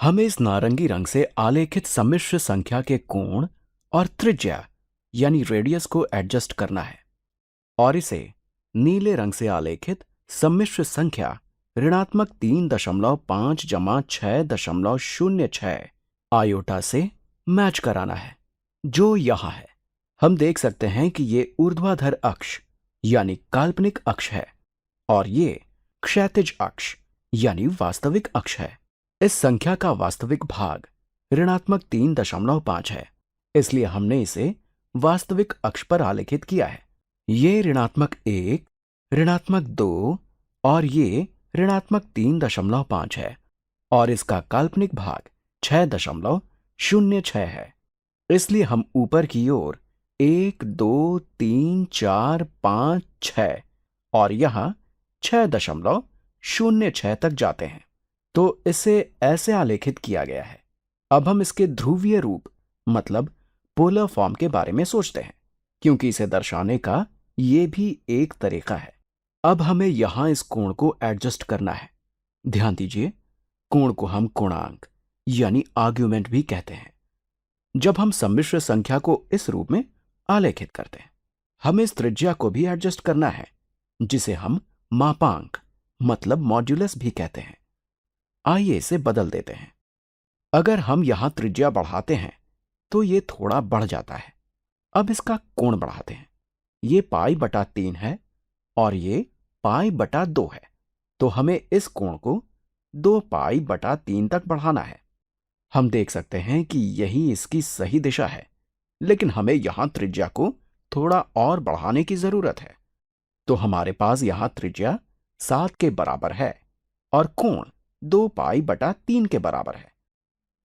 हमें इस नारंगी रंग से आलेखित सम्मिश्र संख्या के कोण और त्रिज्या यानी रेडियस को एडजस्ट करना है और इसे नीले रंग से आलेखित सम्मिश्र संख्या ऋणात्मक 3.5 जमा 6.06 आयोटा से मैच कराना है जो यहां है। हम देख सकते हैं कि ये ऊर्ध्वाधर अक्ष यानी काल्पनिक अक्ष है और ये क्षैतिज अक्ष यानी वास्तविक अक्ष है। इस संख्या का वास्तविक भाग ऋणात्मक 3.5 है, इसलिए हमने इसे वास्तविक अक्ष पर आलेखित किया है। ये ऋणात्मक 1, ऋणात्मक 2 और ये ऋणात्मक 3.5 है और इसका काल्पनिक भाग 6.06 है। इसलिए हम ऊपर की ओर 1, 2, 3, 4, 5, 6 और यहां 6.06 तक जाते हैं। तो इसे ऐसे आलेखित किया गया है। अब हम इसके ध्रुवीय रूप मतलब पोलर फॉर्म के बारे में सोचते हैं, क्योंकि इसे दर्शाने का ये भी एक तरीका है। अब हमें यहां इस कोण को एडजस्ट करना है। ध्यान दीजिए, कोण को हम कोणांक यानी आर्ग्यूमेंट भी कहते हैं। जब हम सम्मिश्र संख्या को इस रूप में आलेखित करते हैं, हमें इस त्रिज्या को भी एडजस्ट करना है, जिसे हम मापांक मतलब मॉड्यूलस भी कहते हैं। आइए इसे बदल देते हैं। अगर हम यहां त्रिज्या बढ़ाते हैं तो ये थोड़ा बढ़ जाता है। अब इसका कोण बढ़ाते हैं। ये π/3 है और ये π/2 है, तो हमें इस कोण को 2π/3 तक बढ़ाना है। हम देख सकते हैं कि यही इसकी सही दिशा है, लेकिन हमें यहां त्रिज्या को थोड़ा और बढ़ाने की जरूरत है। तो हमारे पास यहां त्रिज्या 7 के बराबर है और कोण 2π/3 के बराबर है।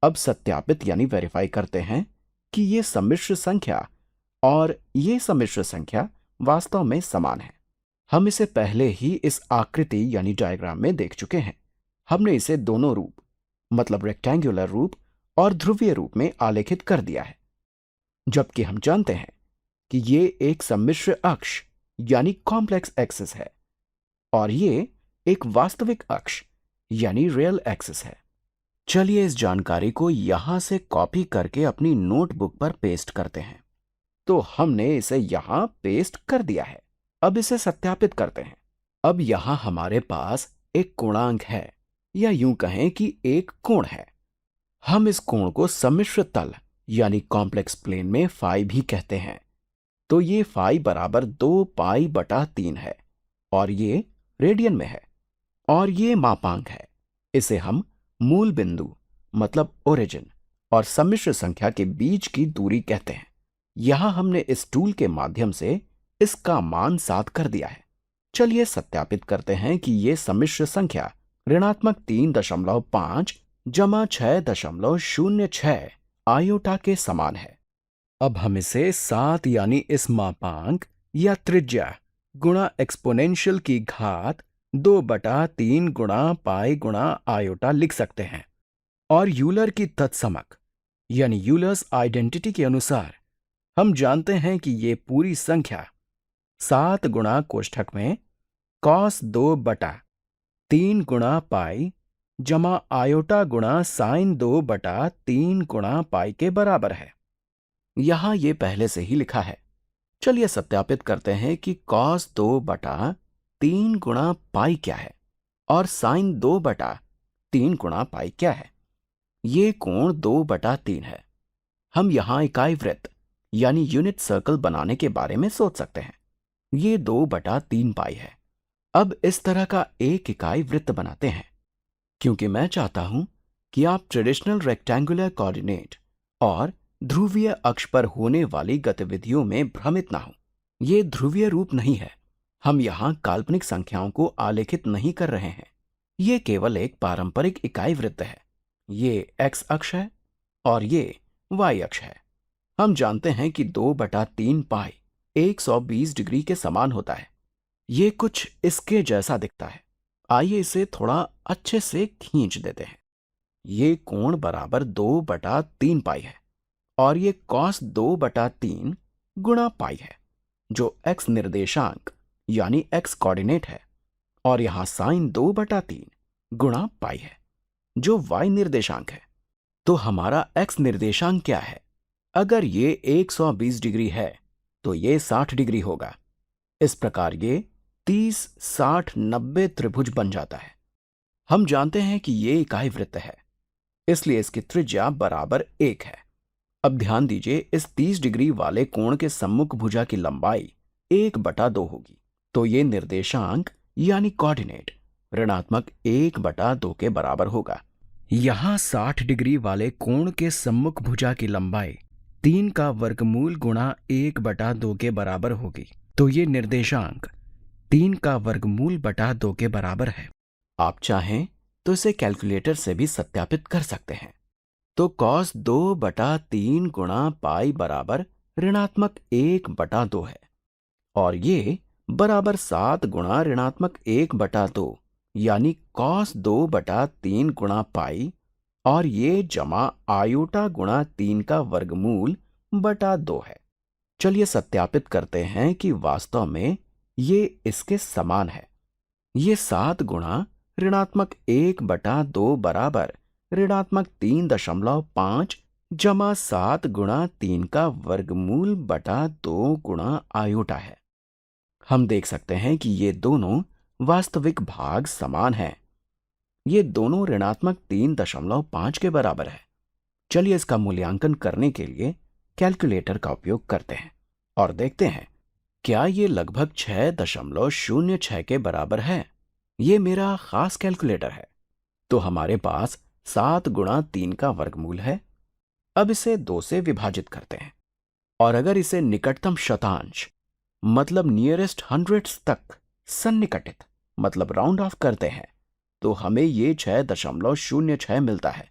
अब सत्यापित यानी वेरीफाई करते हैं कि ये सम्मिश्र संख्या और ये सम्मिश्र संख्या वास्तव में समान है। हम इसे पहले ही इस आकृति यानी डायग्राम में देख चुके हैं। हमने इसे दोनों रूप मतलब रेक्टेंगुलर रूप और ध्रुवीय रूप में आलेखित कर दिया है, जबकि हम जानते हैं कि ये एक सम्मिश्र अक्ष यानी कॉम्प्लेक्स एक्सिस है और ये एक वास्तविक अक्ष यानी रियल एक्सिस है। चलिए इस जानकारी को यहां से कॉपी करके अपनी नोटबुक पर पेस्ट करते हैं। तो हमने इसे यहां पेस्ट कर दिया है। अब इसे सत्यापित करते हैं। अब यहां हमारे पास एक कोणांक है, या यूं कहें कि एक कोण है। हम इस कोण को सम्मिश्र तल यानी कॉम्प्लेक्स प्लेन में फाई भी कहते हैं। तो ये फाई बराबर 2π/3 है और ये रेडियन में है और ये मापांक है। इसे हम मूल बिंदु मतलब ओरिजिन और सम्मिश्र संख्या के बीच की दूरी कहते हैं। यहां हमने इस टूल के माध्यम से इसका मान 7 कर दिया है। चलिए सत्यापित करते हैं कि यह सम्मिश्र संख्या ऋणात्मक 3.5 जमा 6.06 आयोटा के समान है। अब हम इसे 7 यानी इस मापांक या त्रिज्या गुणा एक्सपोनेंशियल की घात 2/3 गुणा पाई गुणा आयोटा लिख सकते हैं और यूलर की तत्समक यानी यूलर्स आइडेंटिटी के अनुसार हम जानते हैं कि ये पूरी संख्या 7 गुणा कोष्ठक में cos 2/3 गुणा पाई जमा आयोटा गुणा साइन 2/3 गुणा पाई के बराबर है। यहां ये पहले से ही लिखा है। चलिए सत्यापित करते हैं कि cos 2/3 गुणा पाई क्या है और साइन 2/3 गुणा पाई क्या है। ये कोण 2/3 है। हम यहां इकाई वृत्त यानी यूनिट सर्कल बनाने के बारे में सोच सकते हैं। ये 2/3 पाई है। अब इस तरह का एक इकाई वृत्त बनाते हैं, क्योंकि मैं चाहता हूं कि आप ट्रेडिशनल रेक्टेंगुलर कोऑर्डिनेट और ध्रुवीय अक्ष पर होने वाली गतिविधियों में भ्रमित ना हो। ये ध्रुवीय रूप नहीं है। हम यहां काल्पनिक संख्याओं को आलेखित नहीं कर रहे हैं। ये केवल एक पारंपरिक इकाई वृत्त है। ये एक्स अक्ष है और ये वाई अक्ष है। हम जानते हैं कि 2/3 पाई 120 डिग्री के समान होता है। ये कुछ इसके जैसा दिखता है। आइए इसे थोड़ा अच्छे से खींच देते हैं। ये कोण बराबर 2/3 पाई है और ये cos 2/3 गुणा पाई है, जो x निर्देशांक यानी x कोऑर्डिनेट है, और यहां साइन 2/3 गुणा पाई है, जो y निर्देशांक है। तो हमारा x निर्देशांक क्या है? अगर ये 120 डिग्री है तो ये 60 डिग्री होगा। इस प्रकार ये 30, 60, 90 त्रिभुज बन जाता है। हम जानते हैं कि ये इकाई वृत्त है, इसलिए इसकी त्रिज्या बराबर 1 है। अब ध्यान दीजिए, इस 30 डिग्री वाले कोण के सम्मुख भुजा की लंबाई 1/2 होगी। तो ये निर्देशांक यानी कोऑर्डिनेट ऋणात्मक 1/2 के बराबर होगा। यहां 60 डिग्री वाले कोण के सम्मुख भुजा की लंबाई 3 का वर्गमूल गुणा 1/2 के बराबर होगी। तो ये निर्देशांक 3 का वर्गमूल बटा 2 के बराबर है। आप चाहें तो इसे कैलकुलेटर से भी सत्यापित कर सकते हैं। तो cos 2/3 गुणा पाई बराबर ऋणात्मक 1/2 है, और ये बराबर 7 गुणा ऋणात्मक 1/2 यानी cos 2/3 गुणा पाई, और ये जमा आयोटा गुणा 3 का वर्गमूल बटा 2 है। चलिए सत्यापित करते हैं कि वास्तव में ये इसके समान है। ये 7 गुणा ऋणात्मक 1/2 बराबर ऋणात्मक 3.5 जमा 7 गुणा 3 का वर्गमूल बटा 2 गुणा आयोटा है। हम देख सकते हैं कि ये दोनों वास्तविक भाग समान हैं। ये दोनों ऋणात्मक 3.5 के बराबर है। चलिए इसका मूल्यांकन करने के लिए कैलकुलेटर का उपयोग करते हैं और देखते हैं क्या ये लगभग 6.06 के बराबर है। ये मेरा खास कैलकुलेटर है। तो हमारे पास 7 गुणा 3 का वर्गमूल है। अब इसे 2 से विभाजित करते हैं, और अगर इसे निकटतम शतांश मतलब नियरेस्ट हंड्रेड्स तक सन्निकटित मतलब राउंड ऑफ करते हैं तो हमें ये 6.06 मिलता है।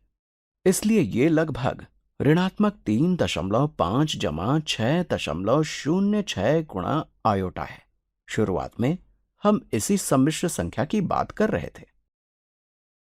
इसलिए ये लगभग ऋणात्मक 3.5 जमा 6.06 गुणा आयोटा है। शुरुआत में हम इसी सम्मिश्र संख्या की बात कर रहे थे।